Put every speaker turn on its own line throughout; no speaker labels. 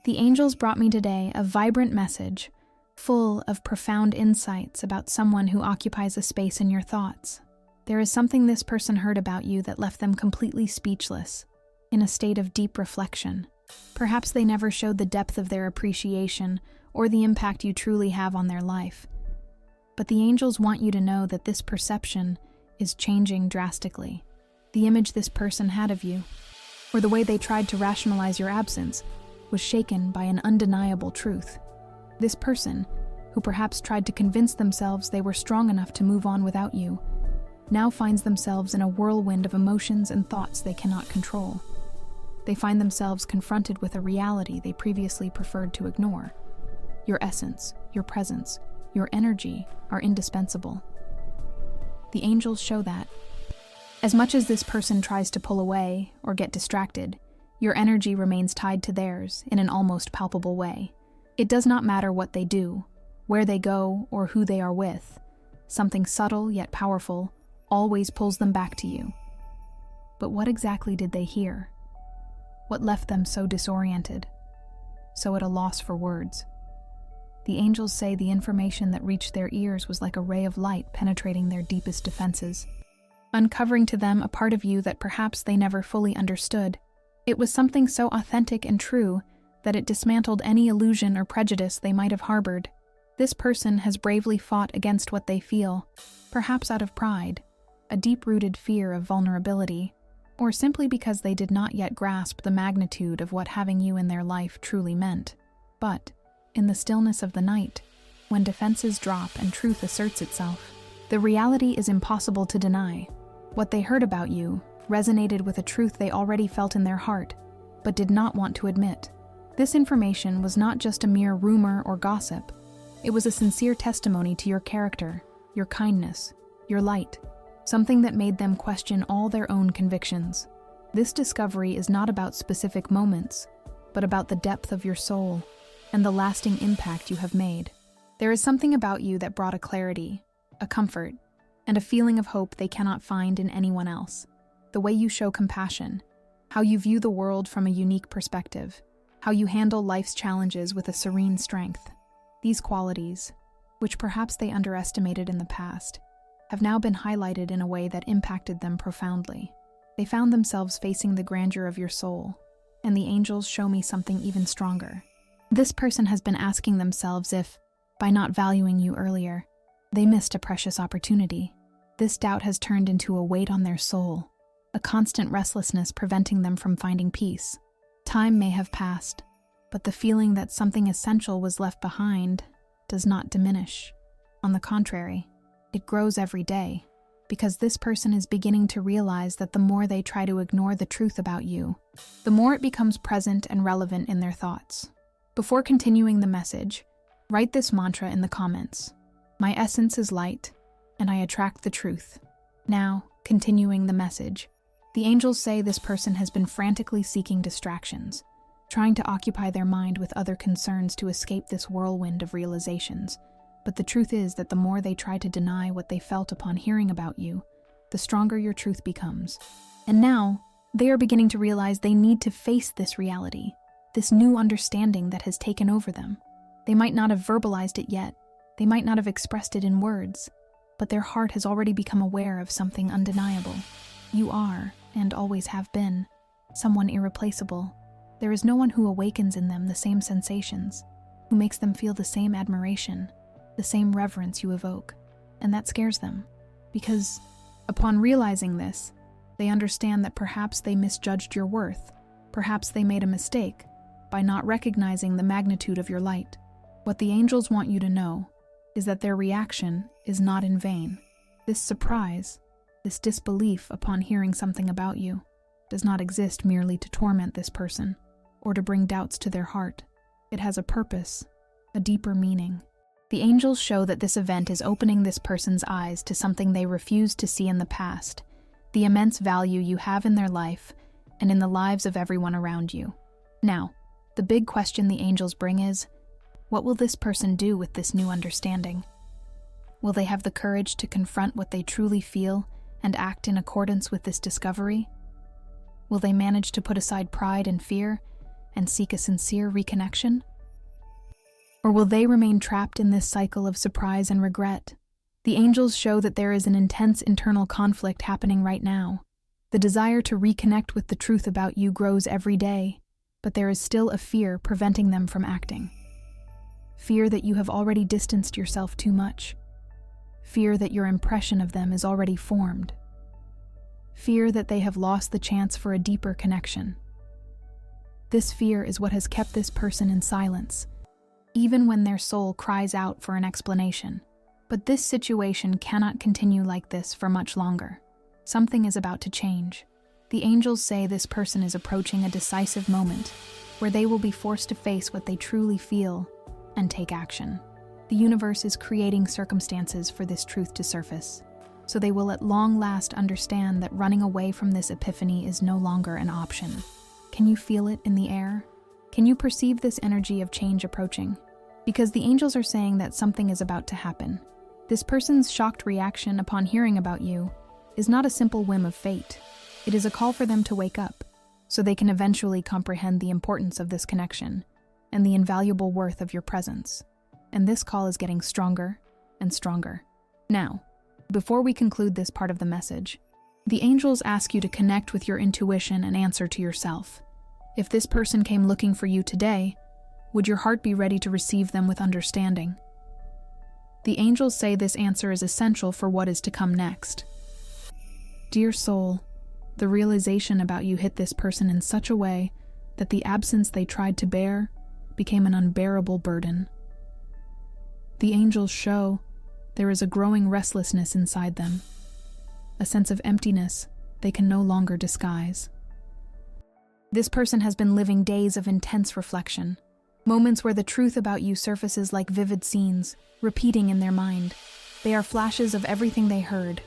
The angels brought me today a vibrant message, full of profound insights about someone who occupies a space in your thoughts. There is something this person heard about you that left them completely speechless, in a state of deep reflection. Perhaps they never showed the depth of their appreciation or the impact you truly have on their life. But the angels want you to know that this perception is changing drastically. The image this person had of you, or the way they tried to rationalize your absence, was shaken by an undeniable truth. This person, who perhaps tried to convince themselves they were strong enough to move on without you, now finds themselves in a whirlwind of emotions and thoughts they cannot control. They find themselves confronted with a reality they previously preferred to ignore. Your essence, your presence, your energy are indispensable. The angels show that. As much as this person tries to pull away or get distracted, your energy remains tied to theirs in an almost palpable way. It does not matter what they do, where they go, or who they are with. Something subtle yet powerful always pulls them back to you. But what exactly did they hear? What left them so disoriented, so at a loss for words? The angels say the information that reached their ears was like a ray of light penetrating their deepest defenses, uncovering to them a part of you that perhaps they never fully understood. It was something so authentic and true that it dismantled any illusion or prejudice they might have harbored. This person has bravely fought against what they feel, perhaps out of pride, a deep-rooted fear of vulnerability, or simply because they did not yet grasp the magnitude of what having you in their life truly meant. But, in the stillness of the night, when defenses drop and truth asserts itself, the reality is impossible to deny. What they heard about you resonated with a truth they already felt in their heart, but did not want to admit. This information was not just a mere rumor or gossip. It was a sincere testimony to your character, your kindness, your light, something that made them question all their own convictions. This discovery is not about specific moments, but about the depth of your soul and the lasting impact you have made. There is something about you that brought a clarity, a comfort, and a feeling of hope they cannot find in anyone else. The way you show compassion, how you view the world from a unique perspective, how you handle life's challenges with a serene strength. These qualities, which perhaps they underestimated in the past, have now been highlighted in a way that impacted them profoundly. They found themselves facing the grandeur of your soul, and the angels show me something even stronger. This person has been asking themselves if, by not valuing you earlier, they missed a precious opportunity. This doubt has turned into a weight on their soul, a constant restlessness preventing them from finding peace. Time may have passed, but the feeling that something essential was left behind does not diminish. On the contrary, it grows every day, because this person is beginning to realize that the more they try to ignore the truth about you, the more it becomes present and relevant in their thoughts. Before continuing the message, write this mantra in the comments. My essence is light, and I attract the truth. Now, continuing the message, the angels say this person has been frantically seeking distractions, trying to occupy their mind with other concerns to escape this whirlwind of realizations. But the truth is that the more they try to deny what they felt upon hearing about you, the stronger your truth becomes. And now, they are beginning to realize they need to face this reality, this new understanding that has taken over them. They might not have verbalized it yet, they might not have expressed it in words, but their heart has already become aware of something undeniable. You are, and always have been, someone irreplaceable. There is no one who awakens in them the same sensations, who makes them feel the same admiration, the same reverence you evoke, and that scares them, because, upon realizing this, they understand that perhaps they misjudged your worth, perhaps they made a mistake by not recognizing the magnitude of your light. What the angels want you to know is that their reaction is not in vain. This surprise, this disbelief upon hearing something about you, does not exist merely to torment this person or to bring doubts to their heart. It has a purpose, a deeper meaning. The angels show that this event is opening this person's eyes to something they refused to see in the past, the immense value you have in their life and in the lives of everyone around you. Now, the big question the angels bring is, what will this person do with this new understanding? Will they have the courage to confront what they truly feel and act in accordance with this discovery? Will they manage to put aside pride and fear and seek a sincere reconnection? Or will they remain trapped in this cycle of surprise and regret? The angels show that there is an intense internal conflict happening right now. The desire to reconnect with the truth about you grows every day, but there is still a fear preventing them from acting. Fear that you have already distanced yourself too much. Fear that your impression of them is already formed. Fear that they have lost the chance for a deeper connection. This fear is what has kept this person in silence, even when their soul cries out for an explanation. But this situation cannot continue like this for much longer. Something is about to change. The angels say this person is approaching a decisive moment where they will be forced to face what they truly feel and take action. The universe is creating circumstances for this truth to surface, so they will at long last understand that running away from this epiphany is no longer an option. Can you feel it in the air? Can you perceive this energy of change approaching? Because the angels are saying that something is about to happen. This person's shocked reaction upon hearing about you is not a simple whim of fate. It is a call for them to wake up, so they can eventually comprehend the importance of this connection and the invaluable worth of your presence. And this call is getting stronger and stronger. Now, before we conclude this part of the message, the angels ask you to connect with your intuition and answer to yourself. If this person came looking for you today, would your heart be ready to receive them with understanding? The angels say this answer is essential for what is to come next. Dear soul, the realization about you hit this person in such a way that the absence they tried to bear became an unbearable burden. The angels show there is a growing restlessness inside them, a sense of emptiness they can no longer disguise. This person has been living days of intense reflection, moments where the truth about you surfaces like vivid scenes, repeating in their mind. They are flashes of everything they heard,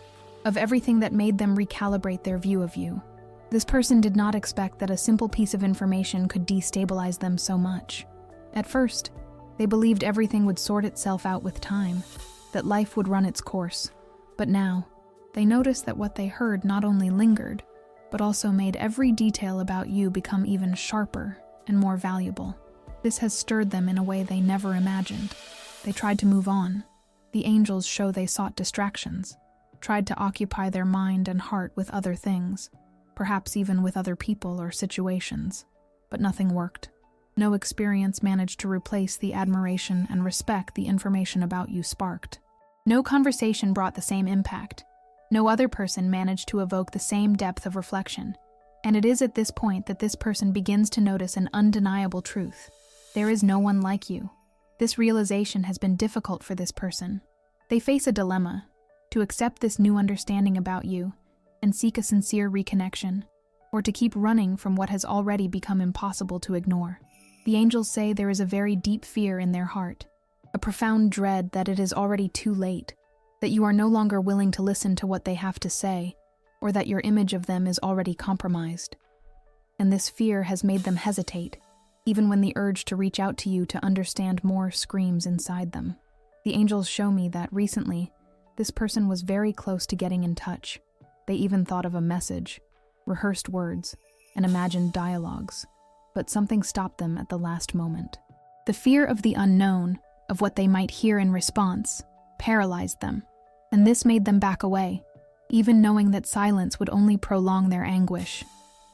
of everything that made them recalibrate their view of you. This person did not expect that a simple piece of information could destabilize them so much. At first, they believed everything would sort itself out with time, that life would run its course. But now, they noticed that what they heard not only lingered, but also made every detail about you become even sharper and more valuable. This has stirred them in a way they never imagined. They tried to move on. The angels show they sought distractions, tried to occupy their mind and heart with other things, perhaps even with other people or situations. But nothing worked. No experience managed to replace the admiration and respect the information about you sparked. No conversation brought the same impact. No other person managed to evoke the same depth of reflection. And it is at this point that this person begins to notice an undeniable truth. There is no one like you. This realization has been difficult for this person. They face a dilemma: to accept this new understanding about you and seek a sincere reconnection, or to keep running from what has already become impossible to ignore. The angels say there is a very deep fear in their heart, a profound dread that it is already too late, that you are no longer willing to listen to what they have to say, or that your image of them is already compromised. And this fear has made them hesitate, even when the urge to reach out to you to understand more screams inside them. The angels show me that recently, this person was very close to getting in touch. They even thought of a message, rehearsed words, and imagined dialogues. But something stopped them at the last moment. The fear of the unknown, of what they might hear in response, paralyzed them, and this made them back away, even knowing that silence would only prolong their anguish.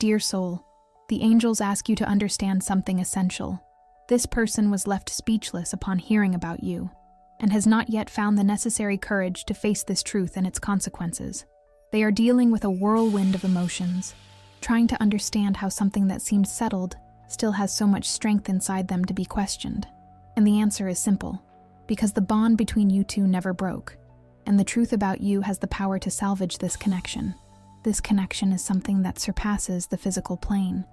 Dear soul, the angels ask you to understand something essential. This person was left speechless upon hearing about you, and has not yet found the necessary courage to face this truth and its consequences. They are dealing with a whirlwind of emotions, trying to understand how something that seemed settled still has so much strength inside them to be questioned. And the answer is simple: because the bond between you two never broke, and the truth about you has the power to salvage this connection. This connection is something that surpasses the physical plane.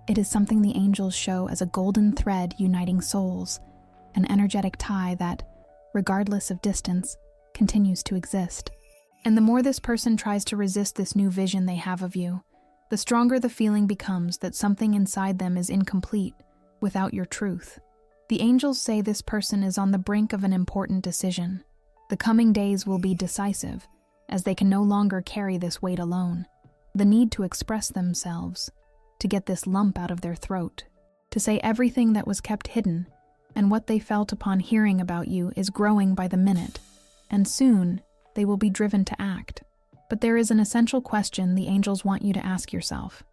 It is something the angels show as a golden thread uniting souls, an energetic tie that, regardless of distance, continues to exist. And the more this person tries to resist this new vision they have of you, the stronger the feeling becomes that something inside them is incomplete without your truth. The angels say this person is on the brink of an important decision. The coming days will be decisive, as they can no longer carry this weight alone. The need to express themselves, to get this lump out of their throat, to say everything that was kept hidden, and what they felt upon hearing about you is growing by the minute, and soon they will be driven to act. But there is an essential question the angels want you to ask yourself.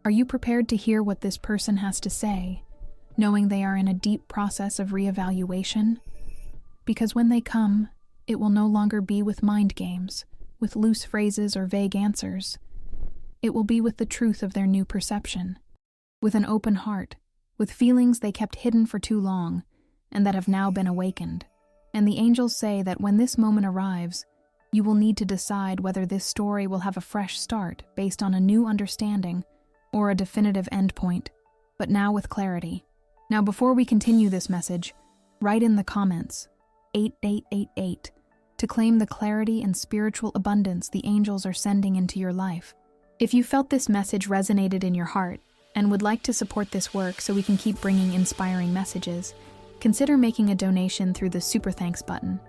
Are you prepared to hear what this person has to say, knowing they are in a deep process of reevaluation? Because when they come, it will no longer be with mind games, with loose phrases or vague answers. It will be with the truth of their new perception, with an open heart, with feelings they kept hidden for too long, and that have now been awakened. And the angels say that when this moment arrives, you will need to decide whether this story will have a fresh start based on a new understanding or a definitive endpoint, but now with clarity. Now, before we continue this message, write in the comments 8888 to claim the clarity and spiritual abundance the angels are sending into your life. If you felt this message resonated in your heart and would like to support this work so we can keep bringing inspiring messages, consider making a donation through the Super Thanks button.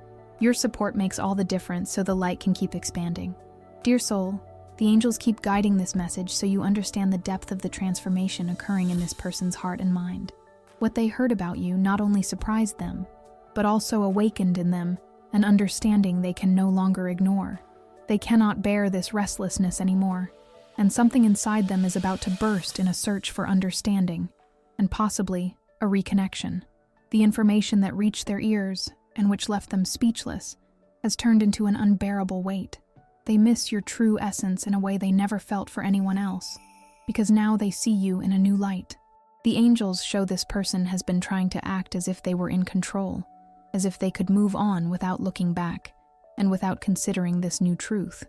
Your support makes all the difference so the light can keep expanding. Dear soul, the angels keep guiding this message so you understand the depth of the transformation occurring in this person's heart and mind. What they heard about you not only surprised them, but also awakened in them an understanding they can no longer ignore. They cannot bear this restlessness anymore, and something inside them is about to burst in a search for understanding, and possibly a reconnection. The information that reached their ears, and which left them speechless, has turned into an unbearable weight. They miss your true essence in a way they never felt for anyone else, because now they see you in a new light. The angels show this person has been trying to act as if they were in control, as if they could move on without looking back, and without considering this new truth.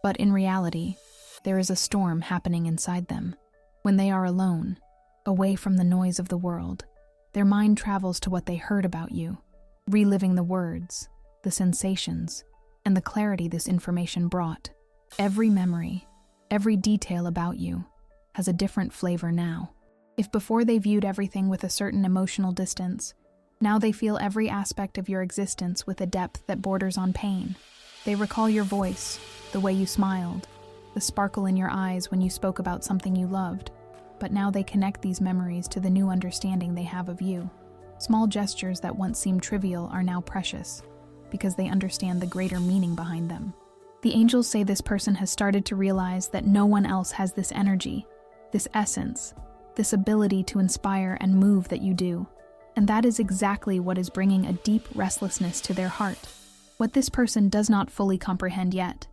But in reality, there is a storm happening inside them. When they are alone, away from the noise of the world, their mind travels to what they heard about you, reliving the words, the sensations, and the clarity this information brought. Every memory, every detail about you, has a different flavor now. If before they viewed everything with a certain emotional distance, now they feel every aspect of your existence with a depth that borders on pain. They recall your voice, the way you smiled, the sparkle in your eyes when you spoke about something you loved. But now they connect these memories to the new understanding they have of you. Small gestures that once seemed trivial are now precious, because they understand the greater meaning behind them. The angels say this person has started to realize that no one else has this energy, this essence, this ability to inspire and move that you do. And that is exactly what is bringing a deep restlessness to their heart. What this person does not fully comprehend yet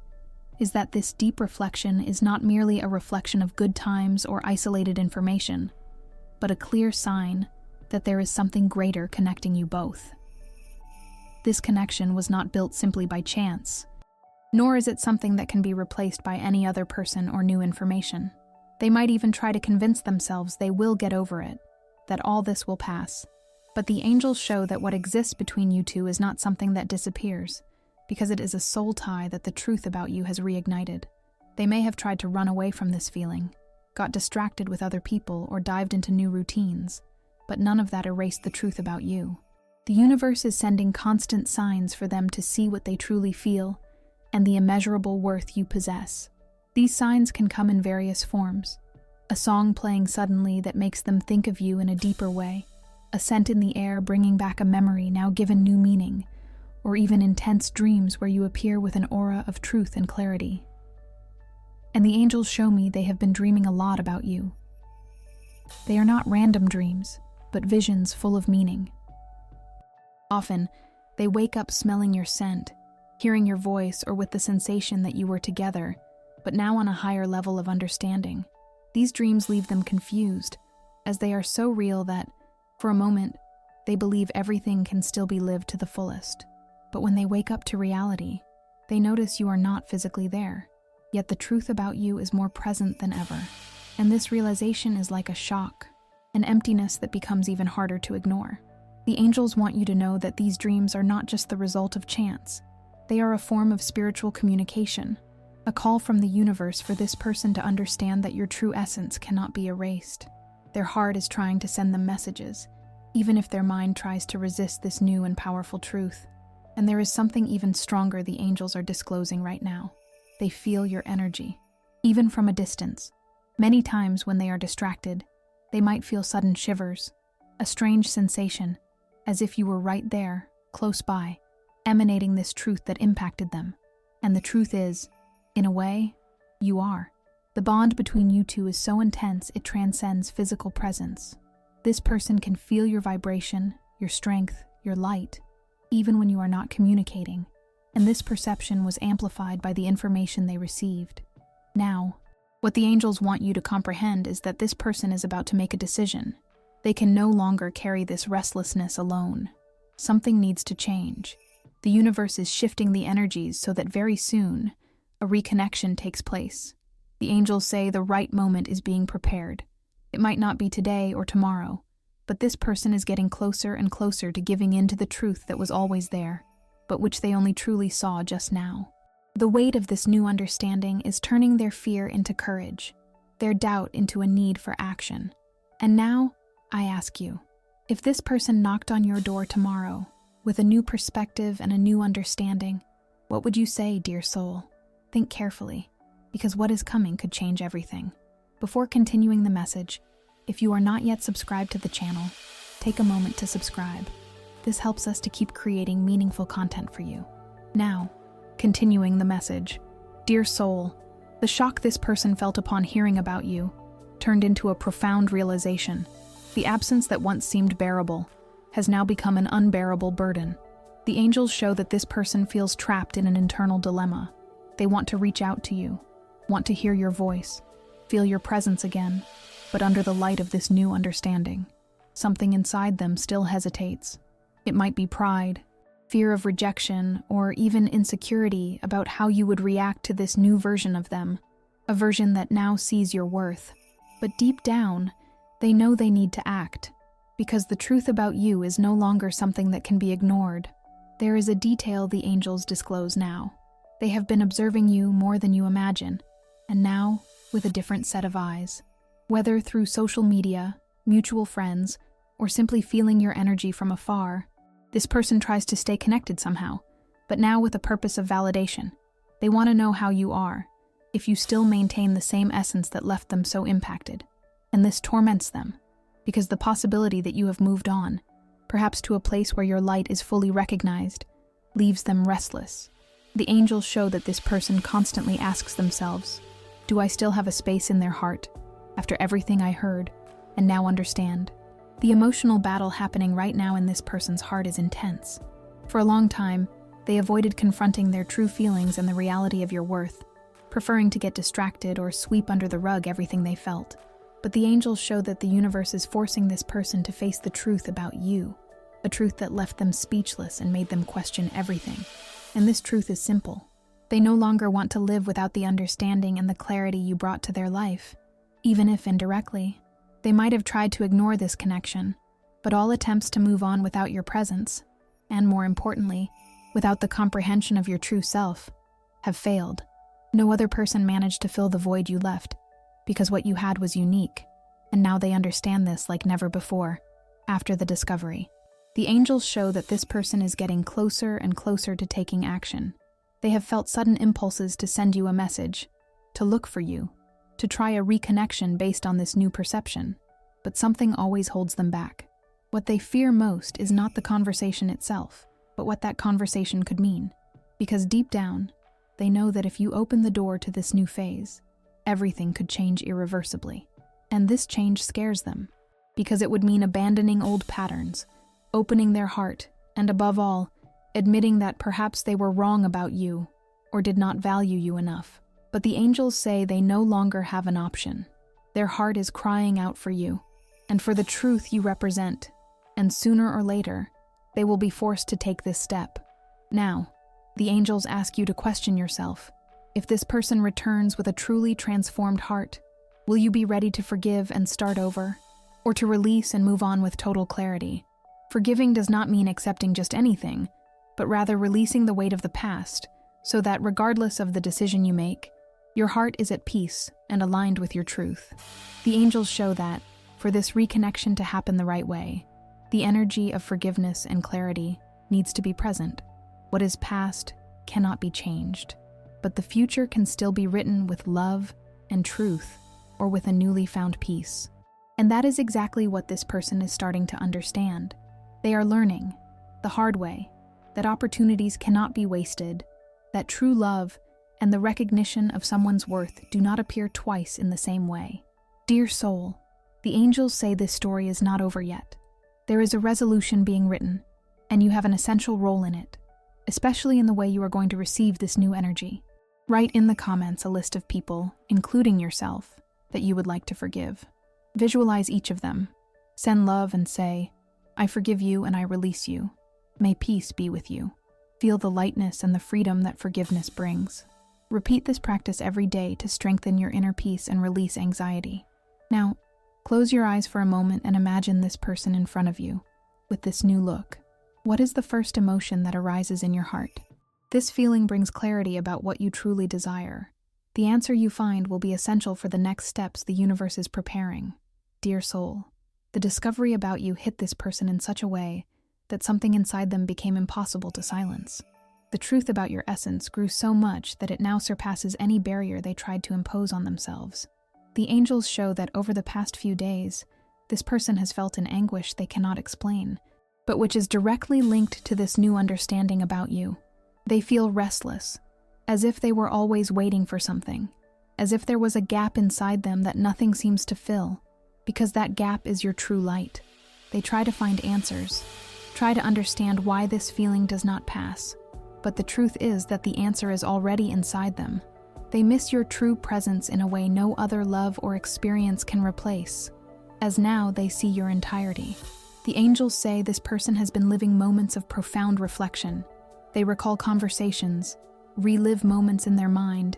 is that this deep reflection is not merely a reflection of good times or isolated information, but a clear sign that there is something greater connecting you both. This connection was not built simply by chance, nor is it something that can be replaced by any other person or new information. They might even try to convince themselves they will get over it, that all this will pass. But the angels show that what exists between you two is not something that disappears, because it is a soul tie that the truth about you has reignited. They may have tried to run away from this feeling, got distracted with other people, or dived into new routines, but none of that erased the truth about you. The universe is sending constant signs for them to see what they truly feel and the immeasurable worth you possess. These signs can come in various forms. A song playing suddenly that makes them think of you in a deeper way, a scent in the air bringing back a memory now given new meaning, or even intense dreams where you appear with an aura of truth and clarity. And the angels show me they have been dreaming a lot about you. They are not random dreams, but visions full of meaning. Often, they wake up smelling your scent, hearing your voice, or with the sensation that you were together, but now on a higher level of understanding. These dreams leave them confused, as they are so real that, for a moment, they believe everything can still be lived to the fullest. But when they wake up to reality, they notice you are not physically there, yet the truth about you is more present than ever. And this realization is like a shock, an emptiness that becomes even harder to ignore. The angels want you to know that these dreams are not just the result of chance. They are a form of spiritual communication, a call from the universe for this person to understand that your true essence cannot be erased. Their heart is trying to send them messages, even if their mind tries to resist this new and powerful truth. And there is something even stronger the angels are disclosing right now. They feel your energy, even from a distance. Many times when they are distracted, They might feel sudden shivers, a strange sensation, as if you were right there, close by, emanating this truth that impacted them. And the truth is, in a way, you are. The bond between you two is so intense it transcends physical presence. This person can feel your vibration, your strength, your light, even when you are not communicating. And this perception was amplified by the information they received. Now, what the angels want you to comprehend is that this person is about to make a decision. They can no longer carry this restlessness alone. Something needs to change. The universe is shifting the energies so that very soon, a reconnection takes place. The angels say the right moment is being prepared. It might not be today or tomorrow, but this person is getting closer and closer to giving in to the truth that was always there, but which they only truly saw just now. The weight of this new understanding is turning their fear into courage, their doubt into a need for action. And now, I ask you, if this person knocked on your door tomorrow with a new perspective and a new understanding, what would you say, dear soul? Think carefully, because what is coming could change everything. Before continuing the message, if you are not yet subscribed to the channel, take a moment to subscribe. This helps us to keep creating meaningful content for you. Now, continuing the message. Dear soul, the shock this person felt upon hearing about you turned into a profound realization. The absence that once seemed bearable has now become an unbearable burden. The angels show that this person feels trapped in an internal dilemma. They want to reach out to you, want to hear your voice, feel your presence again, but under the light of this new understanding, something inside them still hesitates. It might be pride, fear of rejection, or even insecurity about how you would react to this new version of them, a version that now sees your worth. But deep down, they know they need to act, because the truth about you is no longer something that can be ignored. There is a detail the angels disclose now. They have been observing you more than you imagine, and now with a different set of eyes. Whether through social media, mutual friends, or simply feeling your energy from afar, this person tries to stay connected somehow, but now with a purpose of validation. They want to know how you are, if you still maintain the same essence that left them so impacted. And this torments them, because the possibility that you have moved on, perhaps to a place where your light is fully recognized, leaves them restless. The angels show that this person constantly asks themselves, do I still have a space in their heart, after everything I heard, and now understand? The emotional battle happening right now in this person's heart is intense. For a long time, they avoided confronting their true feelings and the reality of your worth, preferring to get distracted or sweep under the rug everything they felt. But the angels show that the universe is forcing this person to face the truth about you, a truth that left them speechless and made them question everything. And this truth is simple. They no longer want to live without the understanding and the clarity you brought to their life. Even if indirectly, they might have tried to ignore this connection, but all attempts to move on without your presence, and more importantly, without the comprehension of your true self, have failed. No other person managed to fill the void you left, because what you had was unique, and now they understand this like never before, after the discovery. The angels show that this person is getting closer and closer to taking action. They have felt sudden impulses to send you a message, to look for you, to try a reconnection based on this new perception, but something always holds them back. What they fear most is not the conversation itself, but what that conversation could mean. Because deep down, they know that if you open the door to this new phase, everything could change irreversibly. And this change scares them, because it would mean abandoning old patterns, opening their heart, and above all, admitting that perhaps they were wrong about you, or did not value you enough. But the angels say they no longer have an option. Their heart is crying out for you, and for the truth you represent, and sooner or later, they will be forced to take this step. Now, the angels ask you to question yourself. If this person returns with a truly transformed heart, will you be ready to forgive and start over, or to release and move on with total clarity? Forgiving does not mean accepting just anything, but rather releasing the weight of the past, so that regardless of the decision you make, your heart is at peace and aligned with your truth. The angels show that, for this reconnection to happen the right way, the energy of forgiveness and clarity needs to be present. What is past cannot be changed, but the future can still be written with love and truth, or with a newly found peace. And that is exactly what this person is starting to understand. They are learning, the hard way, that opportunities cannot be wasted, that true love and the recognition of someone's worth do not appear twice in the same way. Dear soul, the angels say this story is not over yet. There is a resolution being written, and you have an essential role in it, especially in the way you are going to receive this new energy. Write in the comments a list of people, including yourself, that you would like to forgive. Visualize each of them. Send love and say, I forgive you and I release you. May peace be with you. Feel the lightness and the freedom that forgiveness brings. Repeat this practice every day to strengthen your inner peace and release anxiety. Now, close your eyes for a moment and imagine this person in front of you, with this new look. What is the first emotion that arises in your heart? This feeling brings clarity about what you truly desire. The answer you find will be essential for the next steps the universe is preparing. Dear soul, the discovery about you hit this person in such a way that something inside them became impossible to silence. The truth about your essence grew so much that it now surpasses any barrier they tried to impose on themselves. The angels show that over the past few days, this person has felt an anguish they cannot explain, but which is directly linked to this new understanding about you. They feel restless, as if they were always waiting for something, as if there was a gap inside them that nothing seems to fill, because that gap is your true light. They try to find answers, try to understand why this feeling does not pass, but the truth is that the answer is already inside them. They miss your true presence in a way no other love or experience can replace, as now they see your entirety. The angels say this person has been living moments of profound reflection. They recall conversations, relive moments in their mind,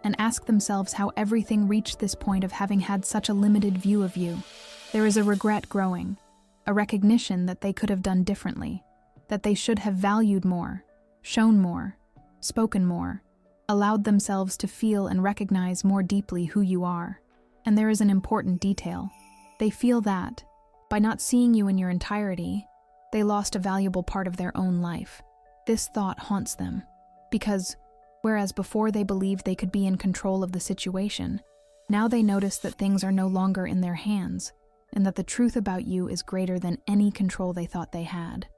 and ask themselves how everything reached this point of having had such a limited view of you. There is a regret growing, a recognition that they could have done differently, that they should have valued more, shown more, spoken more, allowed themselves to feel and recognize more deeply who you are. And there is an important detail. They feel that, by not seeing you in your entirety, they lost a valuable part of their own life. This thought haunts them, because, whereas before they believed they could be in control of the situation, now they notice that things are no longer in their hands, and that the truth about you is greater than any control they thought they had.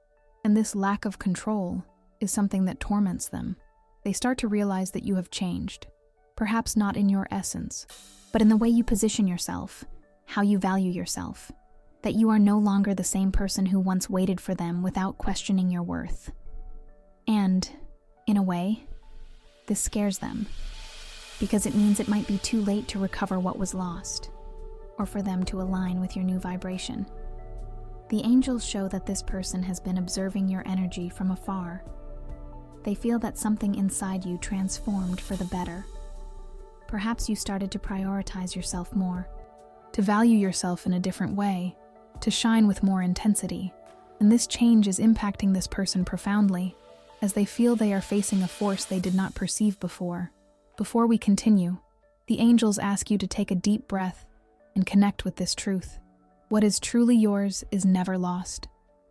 And this lack of control is something that torments them. They start to realize that you have changed, perhaps not in your essence, but in the way you position yourself, how you value yourself, that you are no longer the same person who once waited for them without questioning your worth. And, in a way, this scares them, because it means it might be too late to recover what was lost, or for them to align with your new vibration. The angels show that this person has been observing your energy from afar. They feel that something inside you transformed for the better. Perhaps you started to prioritize yourself more, to value yourself in a different way, to shine with more intensity, and this change is impacting this person profoundly, as they feel they are facing a force they did not perceive before. Before we continue, the angels ask you to take a deep breath and connect with this truth. What is truly yours is never lost,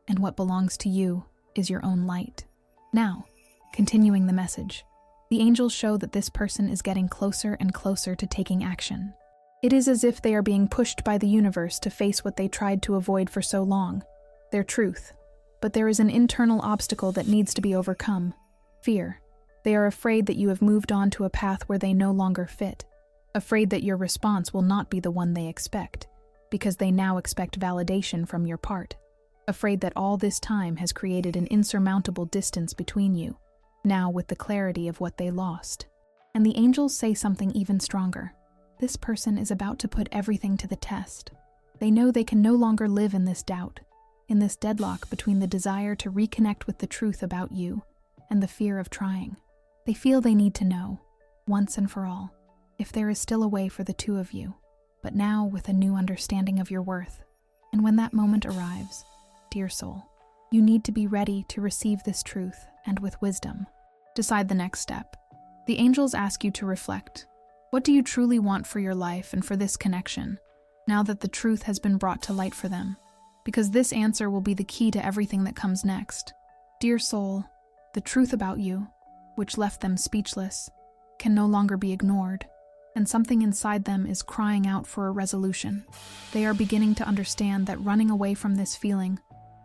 and what belongs to you is your own light. Now, continuing the message, the angels show that this person is getting closer and closer to taking action. It is as if they are being pushed by the universe to face what they tried to avoid for so long, their truth. But there is an internal obstacle that needs to be overcome: fear. They are afraid that you have moved on to a path where they no longer fit, afraid that your response will not be the one they expect, because they now expect validation from your part, afraid that all this time has created an insurmountable distance between you, now with the clarity of what they lost. And the angels say something even stronger. This person is about to put everything to the test. They know they can no longer live in this doubt, in this deadlock between the desire to reconnect with the truth about you and the fear of trying. They feel they need to know, once and for all, if there is still a way for the two of you, but now with a new understanding of your worth. And when that moment arrives, dear soul, you need to be ready to receive this truth and with wisdom. Decide the next step. The angels ask you to reflect. What do you truly want for your life and for this connection, now that the truth has been brought to light for them? Because this answer will be the key to everything that comes next. Dear soul, the truth about you, which left them speechless, can no longer be ignored. and something inside them is crying out for a resolution. They are beginning to understand that running away from this feeling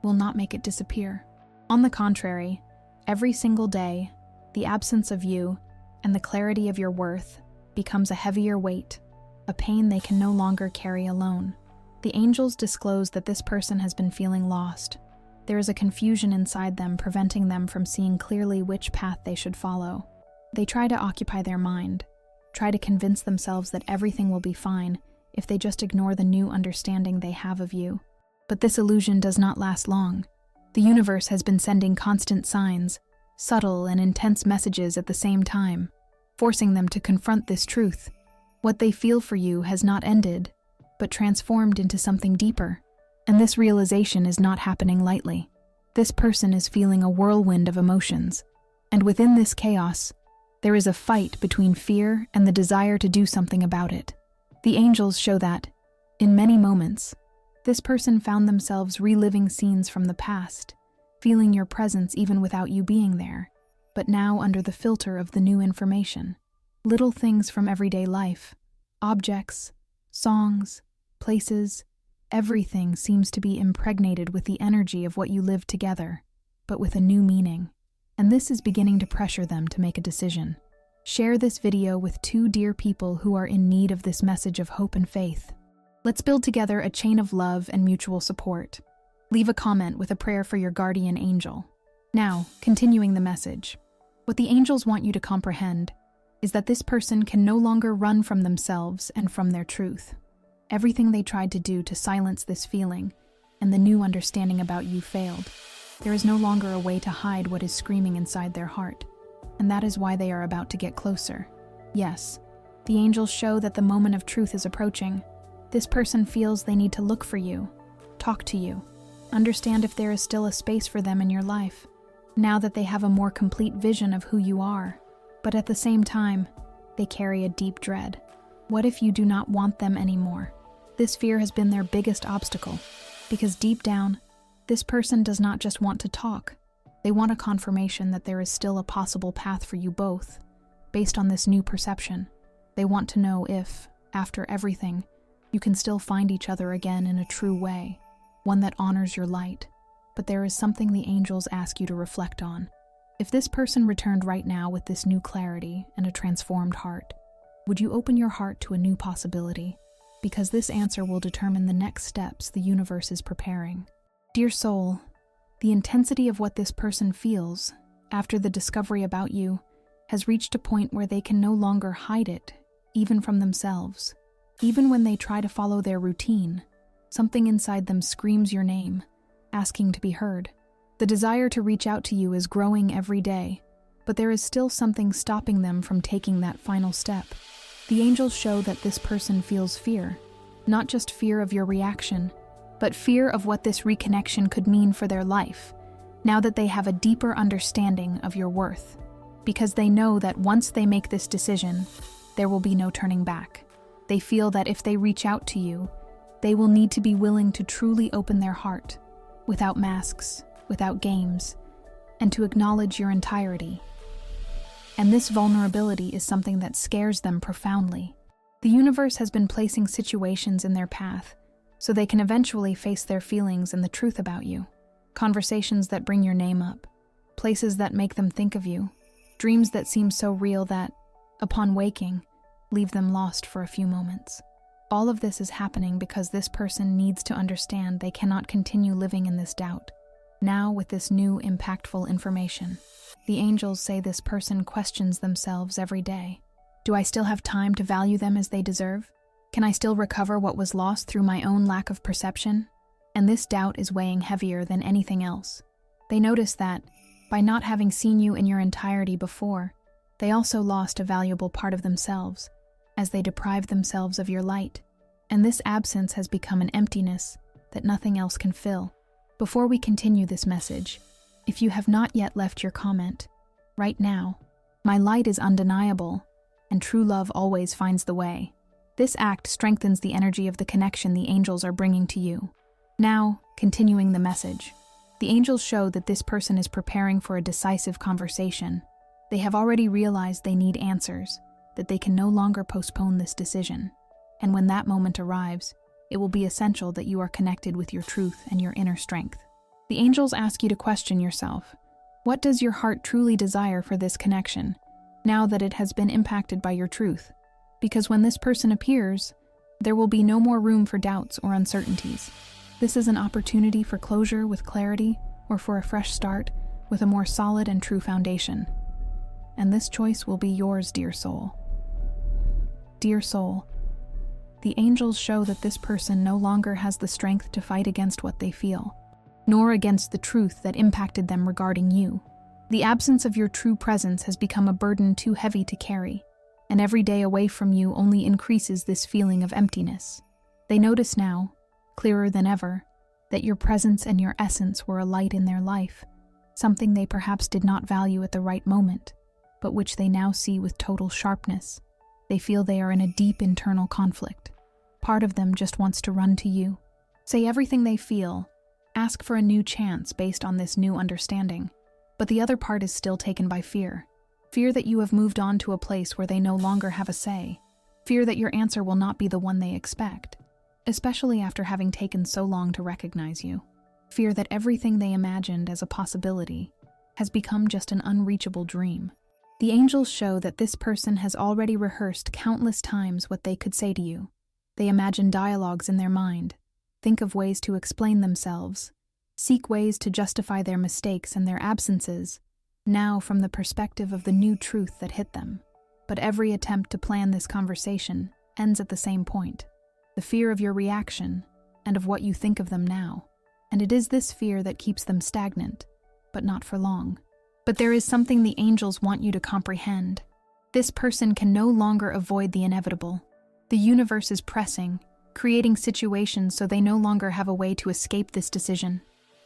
will not make it disappear. On the contrary, every single day, the absence of you and the clarity of your worth becomes a heavier weight, a pain they can no longer carry alone. The angels disclose that this person has been feeling lost. There is a confusion inside them preventing them from seeing clearly which path they should follow. They try to occupy their mind, try to convince themselves that everything will be fine if they just ignore the new understanding they have of you. But this illusion does not last long. The universe has been sending constant signs, subtle and intense messages at the same time, forcing them to confront this truth. What they feel for you has not ended, but transformed into something deeper. And this realization is not happening lightly. This person is feeling a whirlwind of emotions, and within this chaos, there is a fight between fear and the desire to do something about it. The angels show that, in many moments, this person found themselves reliving scenes from the past, feeling your presence even without you being there, but now under the filter of the new information. Little things from everyday life, objects, songs, places, everything seems to be impregnated with the energy of what you lived together, but with a new meaning. And this is beginning to pressure them to make a decision. Share this video with 2 dear people who are in need of this message of hope and faith. Let's build together a chain of love and mutual support. Leave a comment with a prayer for your guardian angel. Now, continuing the message. What the angels want you to comprehend is that this person can no longer run from themselves and from their truth. Everything they tried to do to silence this feeling and the new understanding about you failed. There is no longer a way to hide what is screaming inside their heart, and that is why they are about to get closer. Yes, the angels show that the moment of truth is approaching. This person feels they need to look for you, talk to you, understand if there is still a space for them in your life, now that they have a more complete vision of who you are. But at the same time, they carry a deep dread. What if you do not want them anymore? This fear has been their biggest obstacle, because deep down, this person does not just want to talk. They want a confirmation that there is still a possible path for you both. Based on this new perception, they want to know if, after everything, you can still find each other again in a true way, one that honors your light. But there is something the angels ask you to reflect on. If this person returned right now with this new clarity and a transformed heart, would you open your heart to a new possibility? Because this answer will determine the next steps the universe is preparing. Dear soul, the intensity of what this person feels after the discovery about you has reached a point where they can no longer hide it, even from themselves. Even when they try to follow their routine, something inside them screams your name, asking to be heard. The desire to reach out to you is growing every day, but there is still something stopping them from taking that final step. The angels show that this person feels fear, not just fear of your reaction, but fear of what this reconnection could mean for their life, now that they have a deeper understanding of your worth, because they know that once they make this decision, there will be no turning back. They feel that if they reach out to you, they will need to be willing to truly open their heart, without masks, without games, and to acknowledge your entirety. And this vulnerability is something that scares them profoundly. The universe has been placing situations in their path so they can eventually face their feelings and the truth about you. Conversations that bring your name up, places that make them think of you, dreams that seem so real that, upon waking, leave them lost for a few moments. All of this is happening because this person needs to understand they cannot continue living in this doubt. Now, with this new, impactful information, the angels say this person questions themselves every day. Do I still have time to value them as they deserve? Can I still recover what was lost through my own lack of perception? And this doubt is weighing heavier than anything else. They notice that, by not having seen you in your entirety before, they also lost a valuable part of themselves, as they deprived themselves of your light. And this absence has become an emptiness that nothing else can fill. Before we continue this message, if you have not yet left your comment, right now, my light is undeniable, and true love always finds the way. This act strengthens the energy of the connection the angels are bringing to you. Now, continuing the message, the angels show that this person is preparing for a decisive conversation. They have already realized they need answers. that they can no longer postpone this decision. And when that moment arrives, it will be essential that you are connected with your truth and your inner strength. The angels ask you to question yourself. What does your heart truly desire for this connection, now that it has been impacted by your truth? Because when this person appears, there will be no more room for doubts or uncertainties. This is an opportunity for closure with clarity, or for a fresh start with a more solid and true foundation. And this choice will be yours, dear soul. Dear soul, the angels show that this person no longer has the strength to fight against what they feel, nor against the truth that impacted them regarding you. The absence of your true presence has become a burden too heavy to carry, and every day away from you only increases this feeling of emptiness. They notice now, clearer than ever, that your presence and your essence were a light in their life, something they perhaps did not value at the right moment, but which they now see with total sharpness. They feel they are in a deep internal conflict. Part of them just wants to run to you, say everything they feel, ask for a new chance based on this new understanding. But the other part is still taken by fear. Fear that you have moved on to a place where they no longer have a say. Fear that your answer will not be the one they expect, especially after having taken so long to recognize you. Fear that everything they imagined as a possibility has become just an unreachable dream. The angels show that this person has already rehearsed countless times what they could say to you. They imagine dialogues in their mind, think of ways to explain themselves, seek ways to justify their mistakes and their absences, now from the perspective of the new truth that hit them. But every attempt to plan this conversation ends at the same point: the fear of your reaction and of what you think of them now. And it is this fear that keeps them stagnant, but not for long. But there is something the angels want you to comprehend. This person can no longer avoid the inevitable. The universe is pressing, creating situations so they no longer have a way to escape this decision.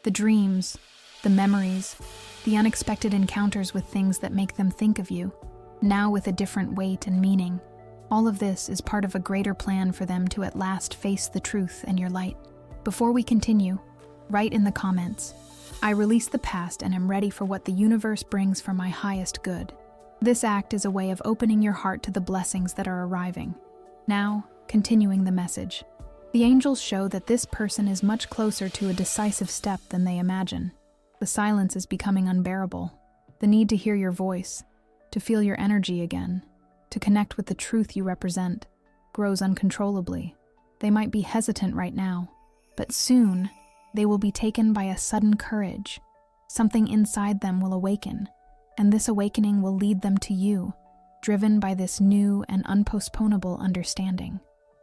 The dreams, the memories, the unexpected encounters with things that make them think of you, now with a different weight and meaning. All of this is part of a greater plan for them to at last face the truth and your light. Before we continue, write in the comments, "I release the past and am ready for what the universe brings for my highest good." This act is a way of opening your heart to the blessings that are arriving. Now, continuing the message. The angels show that this person is much closer to a decisive step than they imagine. The silence is becoming unbearable. The need to hear your voice, to feel your energy again, to connect with the truth you represent, grows uncontrollably. They might be hesitant right now, but soon they will be taken by a sudden courage. Something inside them will awaken, and this awakening will lead them to you, driven by this new and unpostponable understanding.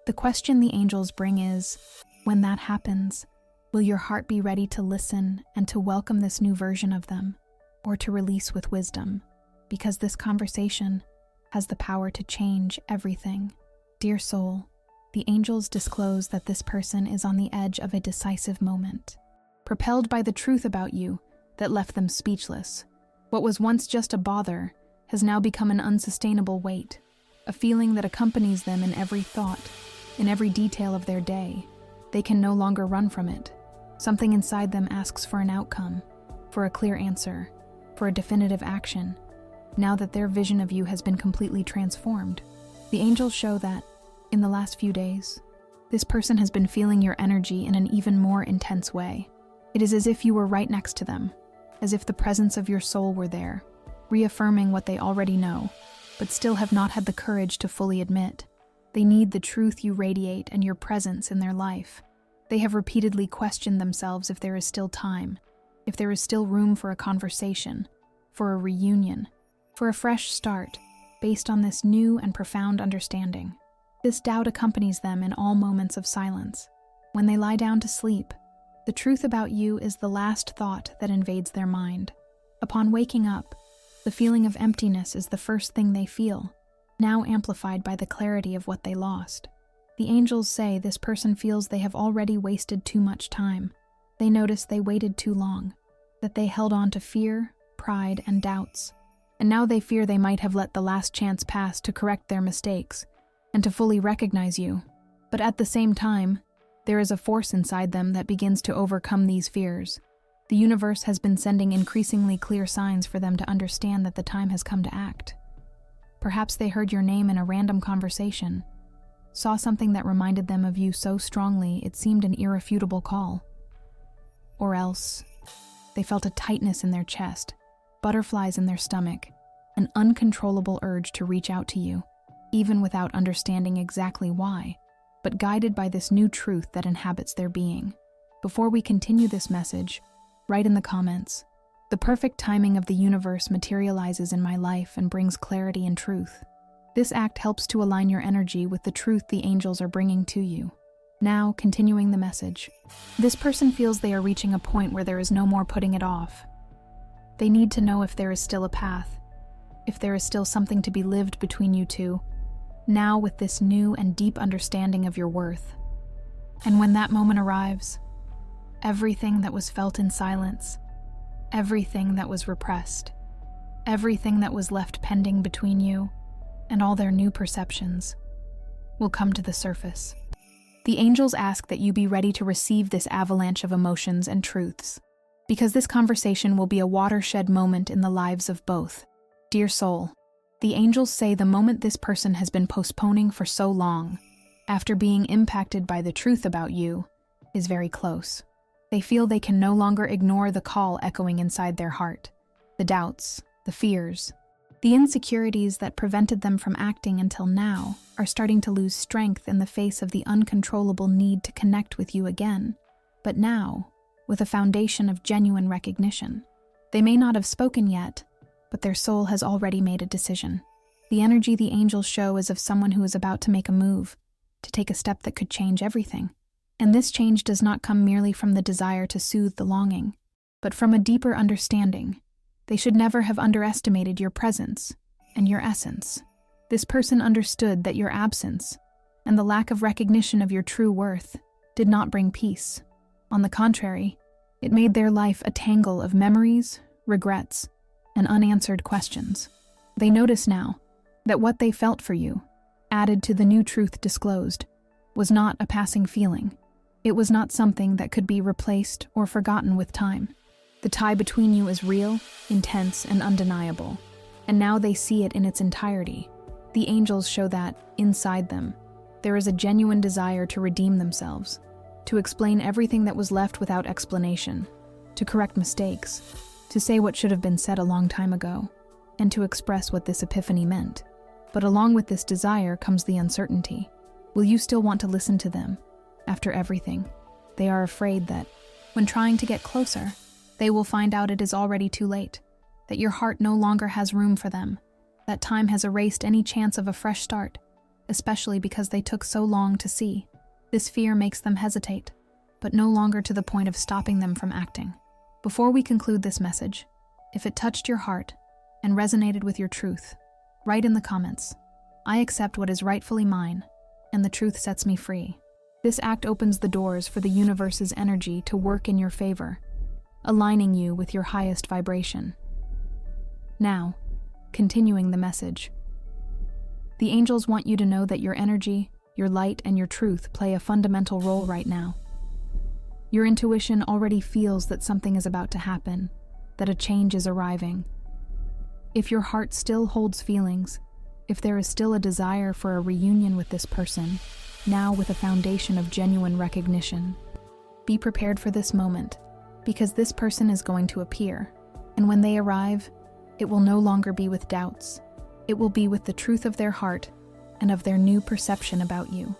The question the angels bring is, when that happens, will your heart be ready to listen and to welcome this new version of them, or to release with wisdom? Because this conversation has the power to change everything. Dear soul, the angels disclose that this person is on the edge of a decisive moment, propelled by the truth about you that left them speechless. What was once just a bother has now become an unsustainable weight, a feeling that accompanies them in every thought, in every detail of their day. They can no longer run from it. Something inside them asks for an outcome, for a clear answer, for a definitive action, now that their vision of you has been completely transformed. The angels show that, in the last few days, this person has been feeling your energy in an even more intense way. It is as if you were right next to them, as if the presence of your soul were there, reaffirming what they already know, but still have not had the courage to fully admit. They need the truth you radiate and your presence in their life. They have repeatedly questioned themselves if there is still time, if there is still room for a conversation, for a reunion, for a fresh start, based on this new and profound understanding. This doubt accompanies them in all moments of silence. When they lie down to sleep, the truth about you is the last thought that invades their mind. Upon waking up, the feeling of emptiness is the first thing they feel, now amplified by the clarity of what they lost. The angels say this person feels they have already wasted too much time. They notice they waited too long, that they held on to fear, pride, and doubts. And now they fear they might have let the last chance pass to correct their mistakes and to fully recognize you. But at the same time, there is a force inside them that begins to overcome these fears. The universe has been sending increasingly clear signs for them to understand that the time has come to act. Perhaps they heard your name in a random conversation, saw something that reminded them of you so strongly it seemed an irrefutable call. Or else, they felt a tightness in their chest, butterflies in their stomach, an uncontrollable urge to reach out to you, even without understanding exactly why, but guided by this new truth that inhabits their being. Before we continue this message, write in the comments, "The perfect timing of the universe materializes in my life and brings clarity and truth." This act helps to align your energy with the truth the angels are bringing to you. Now, continuing the message. This person feels they are reaching a point where there is no more putting it off. They need to know if there is still a path, if there is still something to be lived between you two, now with this new and deep understanding of your worth. And when that moment arrives, everything that was felt in silence, everything that was repressed, everything that was left pending between you, and all their new perceptions will come to the surface. The angels ask that you be ready to receive this avalanche of emotions and truths, because this conversation will be a watershed moment in the lives of both. Dear soul, the angels say the moment this person has been postponing for so long, after being impacted by the truth about you, is very close. They feel they can no longer ignore the call echoing inside their heart, the doubts, the fears, the insecurities that prevented them from acting until now are starting to lose strength in the face of the uncontrollable need to connect with you again, but now, with a foundation of genuine recognition. They may not have spoken yet, but their soul has already made a decision. The energy the angels show is of someone who is about to make a move, to take a step that could change everything. And this change does not come merely from the desire to soothe the longing, but from a deeper understanding. They should never have underestimated your presence and your essence. This person understood that your absence and the lack of recognition of your true worth did not bring peace. On the contrary, it made their life a tangle of memories, regrets, and unanswered questions. They notice now that what they felt for you, added to the new truth disclosed, was not a passing feeling. It was not something that could be replaced or forgotten with time. The tie between you is real, intense, and undeniable, and now they see it in its entirety. The angels show that, inside them, there is a genuine desire to redeem themselves, to explain everything that was left without explanation, to correct mistakes, to say what should have been said a long time ago, and to express what this epiphany meant. But along with this desire comes the uncertainty. Will you still want to listen to them? After everything, they are afraid that, when trying to get closer, they will find out it is already too late, that your heart no longer has room for them, that time has erased any chance of a fresh start, especially because they took so long to see. This fear makes them hesitate, but no longer to the point of stopping them from acting. Before we conclude this message, if it touched your heart and resonated with your truth, write in the comments, "I accept what is rightfully mine, and the truth sets me free." This act opens the doors for the universe's energy to work in your favor, aligning you with your highest vibration. Now, continuing the message. The angels want you to know that your energy, your light, and your truth play a fundamental role right now. Your intuition already feels that something is about to happen, that a change is arriving. If your heart still holds feelings, if there is still a desire for a reunion with this person, now with a foundation of genuine recognition, be prepared for this moment, because this person is going to appear, and when they arrive, it will no longer be with doubts. It will be with the truth of their heart and of their new perception about you.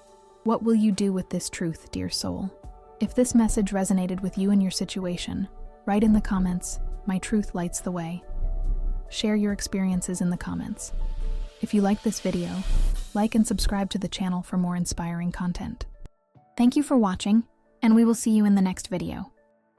What will you do with this truth, dear soul? If this message resonated with you and your situation, write in the comments, "My truth lights the way." Share your experiences in the comments. If you like this video, like and subscribe to the channel for more inspiring content. Thank you for watching, and we will see you in the next video.